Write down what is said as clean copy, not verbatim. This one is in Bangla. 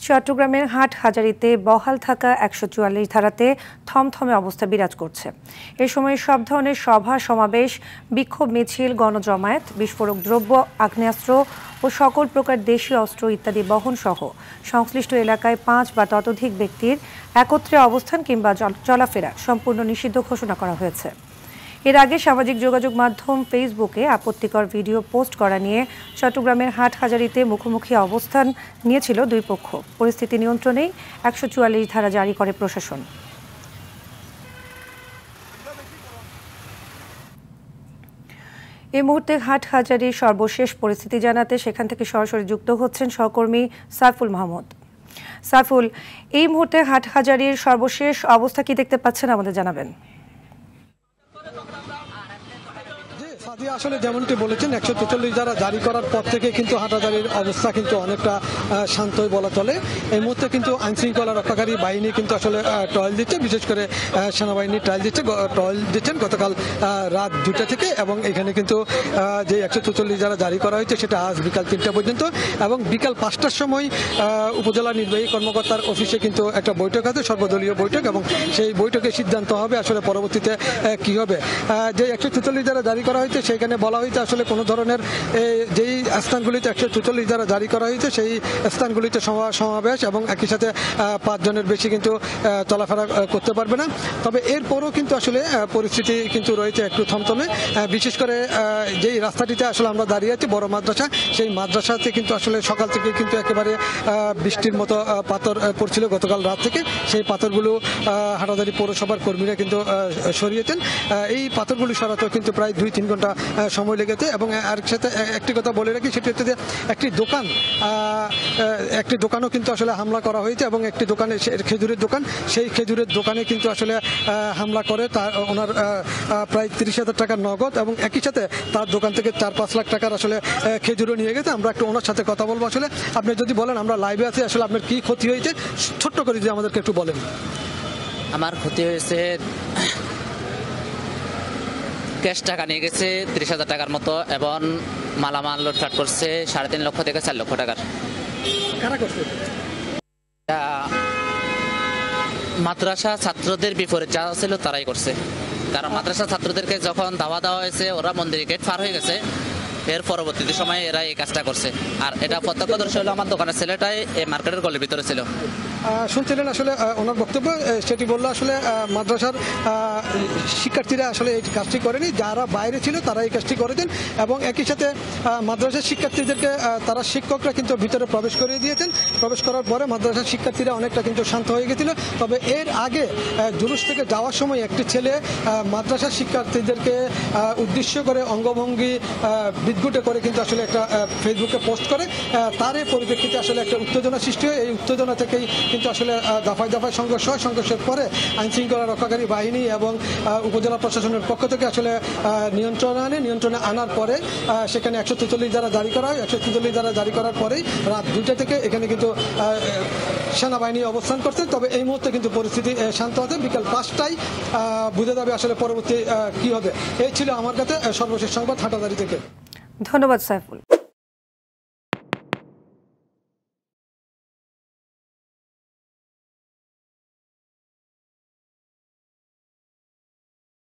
চট্টগ্রামের হাটহাজারীতে বহাল থাকা ১৪৪ ধারাতে থমথমে অবস্থা বিরাজ করছে। এ সময় সব ধরনের সভা সমাবেশ, বিক্ষোভ মিছিল, গণজমায়েত, বিস্ফোরক দ্রব্য, আগ্নেয়াস্ত্র ও সকল প্রকার দেশীয় অস্ত্র ইত্যাদি বহন সহ সংশ্লিষ্ট এলাকায় ৫ বা ততোধিক ব্যক্তির একত্রে অবস্থান কিংবা চলাফেরা সম্পূর্ণ নিষিদ্ধ ঘোষণা করা হয়েছে। এর আগে সামাজিক যোগাযোগ মাধ্যম ফেসবুকে আপত্তিকর ভিডিও পোস্ট করা নিয়ে চট্টগ্রামের হাটহাজারীতে মুখোমুখি অবস্থান নিয়েছিল দুই পক্ষ। পরিস্থিতি নিয়ন্ত্রণেই ১৪৪ ধারা জারি করে প্রশাসন। এই মুহূর্তে হাটহাজারীর সর্বশেষ পরিস্থিতি জানাতে সেখান থেকে সরাসরি যুক্ত হচ্ছেন সহকর্মী সাইফুল মাহমুদ। সাইফুল, এই মুহূর্তে হাটহাজারীর সর্বশেষ অবস্থা কি দেখতে পাচ্ছেন আমাদের জানাবেন। আসলে যেমনটি বলেছেন ১৪৪ ধারা জারি করার পর থেকে কিন্তু হাটহাজারীর অবস্থা কিন্তু অনেকটা শান্তই বলা চলে। এই মুহূর্তে কিন্তু আইন শৃঙ্খলা রক্ষাকারী বাহিনী কিন্তু আসলে টহল দিচ্ছে, বিশেষ করে সেনাবাহিনী টহল দিচ্ছেন গতকাল রাত ২টা থেকে, এবং এখানে কিন্তু যে ১৪৪ ধারা জারি করা হয়েছে সেটা আজ বিকাল ৩টা পর্যন্ত, এবং বিকাল ৫টার সময় উপজেলা নির্বাহী কর্মকর্তার অফিসে কিন্তু একটা বৈঠক আছে, সর্বদলীয় বৈঠক, এবং সেই বৈঠকে সিদ্ধান্ত হবে আসলে পরবর্তীতে কি হবে। যে ১৪৪ ধারা জারি করা হয়েছে সেখানে বলা হয়েছে আসলে কোনো ধরনের যেই স্থানগুলিতে ১৪৪ ধারা জারি করা হয়েছে সেই স্থানগুলিতে সমাবেশ এবং একই সাথে ৫ জনের বেশি কিন্তু চলাফেরা করতে পারবে না। তবে এরপরও কিন্তু আসলে পরিস্থিতি কিন্তু রয়েছে একটু থমথমে। বিশেষ করে যেই রাস্তাটিতে আসলে আমরা দাঁড়িয়ে আছি, বড় মাদ্রাসা, সেই মাদ্রাসাতে কিন্তু আসলে সকাল থেকে কিন্তু একেবারে বৃষ্টির মতো পাথর পড়ছিল গতকাল রাত থেকে। সেই পাথরগুলো হাটহাজারী পৌরসভার কর্মীরা কিন্তু সরিয়েছেন। এই পাথরগুলি সরাতেও কিন্তু প্রায় ২-৩ ঘন্টা সময় লেগেছে। এবং আর সাথে একটি কথা বলে রাখি, সেটি হচ্ছে যে একটি দোকানও কিন্তু আসলে হামলা করা হয়েছে, এবং একটি দোকানে খেজুরের দোকান, সেই খেজুরের দোকানে কিন্তু আসলে হামলা করে তার ওনার প্রায় ৩০,০০০ টাকার নগদ, এবং একই সাথে তার দোকান থেকে ৪-৫ লাখ টাকার আসলে খেজুরও নিয়ে গেছে। আমরা একটু ওনার সাথে কথা বলবো। আসলে আপনি যদি বলেন, আমরা লাইভে আছি, আসলে আপনার কি ক্ষতি হয়েছে ছোট্ট করে যদি আমাদেরকে একটু বলেন। আমার ক্ষতি হয়েছে, ক্যাশ টাকা নিয়ে গেছে ৩০,০০০ টাকার মতো, এবং মালামাল লুটপাট করছে ৩.৫ লক্ষ থেকে ৪ লক্ষ টাকার। মাদ্রাসা ছাত্রদের বিপরীত যারা ছিল তারাই করছে। কারণ মাদ্রাসা ছাত্রদেরকে যখন দাওয়া দেওয়া হয়েছে, ওরা মন্দির গেট পার হয়ে গেছে, এর পরবর্তী সময়ে এরা এই কাজটা করছে। আর এটা প্রত্যক্ষদর্শী হলো আমার দোকানের ছেলেটাই এই মার্কেটের গলির ভিতরে ছিল। শুনছিলেন আসলে ওনার বক্তব্য, সেটি বললো আসলে মাদ্রাসার শিক্ষার্থীরা আসলে এই কাজটি করেনি, যারা বাইরে ছিল তারা এই কাজটি করেছেন, এবং একই সাথে মাদ্রাসার শিক্ষার্থীদেরকে তারা শিক্ষকরা কিন্তু ভিতরে প্রবেশ করিয়ে দিয়েছেন। প্রবেশ করার পরে মাদ্রাসার শিক্ষার্থীরা অনেকটা কিন্তু শান্ত হয়ে গেছিল। তবে এর আগে জুলুস থেকে যাওয়ার সময় একটি ছেলে মাদ্রাসার শিক্ষার্থীদেরকে উদ্দেশ্য করে অঙ্গভঙ্গি বিদ্ঘুটে করে কিন্তু আসলে একটা ফেসবুকে পোস্ট করে। তার এই পরিপ্রেক্ষিতে আসলে একটা উত্তেজনা সৃষ্টি হয়। এই উত্তেজনা থেকেই কিন্তু আসলে দফায় দফায় সংঘর্ষ হয়। সংঘর্ষের পরে আইন শৃঙ্খলা রক্ষাকারী বাহিনী এবং উপজেলা প্রশাসনের পক্ষ থেকে আসলে নিয়ন্ত্রণে আনার পরে সেখানে ১৪৪ ধারা জারি করা হয়। ১৪৪ ধারা জারি করার পরেই রাত ২টা থেকে এখানে কিন্তু সেনাবাহিনী অবস্থান করছে। তবে এই মুহূর্তে কিন্তু পরিস্থিতি শান্ত আছে। বিকাল ৫টায় বুঝে যাবে আসলে পরবর্তী কি হবে। এই ছিল আমার কাছে সর্বশেষ সংবাদ হাটহাজারী থেকে। ধন্যবাদ সাইফুল।